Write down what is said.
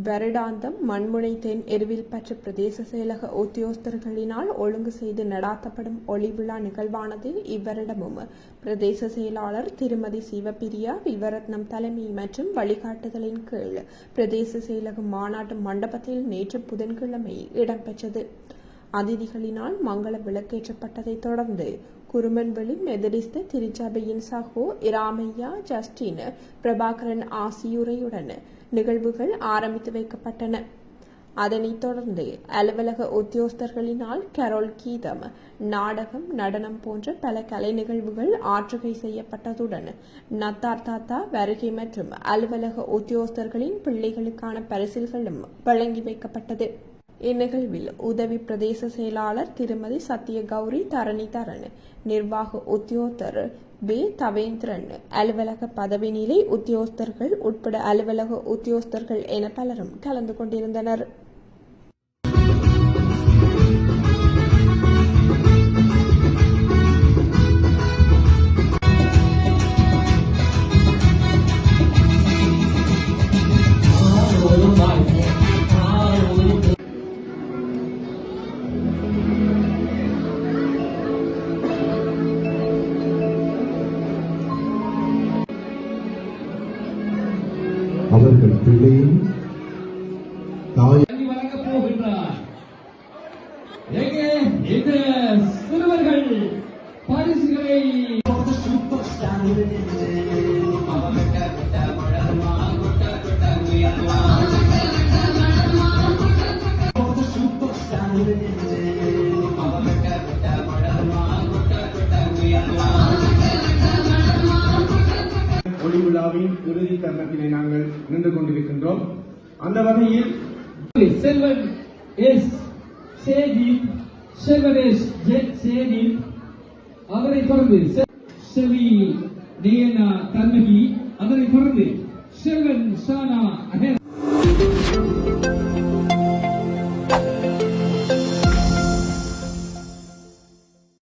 வருடாந்தம் மண்முனை தென் எருவில்பற்று பிரதேச செயலக உத்தியோகஸ்தர்களினால் ஒழுங்கு செய்து நடாத்தப்படும் ஒளிவிழா நிகழ்வானது இவ்வருடமும் பிரதேச செயலாளர் திருமதி சிவபிரியா வில்வரத்னம் தலைமை மற்றும் வழிகாட்டுதலின் கீழ் பிரதேச செயலக மாநாட்டு மண்டபத்தில் நேற்று புதன்கிழமை இடம்பெற்றது. அதிதிகளினால் மங்கள விளக்கேற்றப்பட்டதைத் தொடர்ந்து குருமன்வெளி மெதடிஸ்த திருச்சபையின் சகோ இராமையா ஜஸ்டின் பிரபாகரன் ஆசியுரையுடன் நிகழ்வுகள் ஆரம்பித்து வைக்கப்பட்டன. அதனைத் தொடர்ந்து அலுவலக உத்தியோகஸ்தர்களினால் கரோல் கீதம், நாடகம், நடனம் போன்ற பல கலை நிகழ்வுகள் ஆற்றுகை செய்யப்பட்டதுடன் நத்தார் தாத்தா வருகை மற்றும் அலுவலக உத்தியோகஸ்தர்களின் பிள்ளைகளுக்கான பரிசில்களும் வழங்கி வைக்கப்பட்டது. இந்நிகழ்வில் உதவி பிரதேச செயலாளர் திருமதி சத்திய கௌரி தரணிதரன், நிர்வாக உத்தியோகத்தர் பி தவேந்திரன், அலுவலக பதவி நிலை உத்தியோகஸ்தர்கள் உட்பட அலுவலக உத்தியோகஸ்தர்கள் என பலரும் கலந்து கொண்டிருந்தனர். அவர்கள் பிள்ளையும் தாய் வழங்கப் போகின்றார். இந்த சிறுவர்கள் பரிசுகளை ஒளி விழாவின் இறுதி தருணத்திலே நாங்கள் நின்று கொண்டிருக்கின்றோம். அந்த வகையில் செல்வன் எஸ் சேதீப், செல்வன் எஸ் சேதீப், அதனைத் தொடர்ந்து செல்வி நேயனா தன்மகி, அதனைத் தொடர்ந்து செல்வன் சானா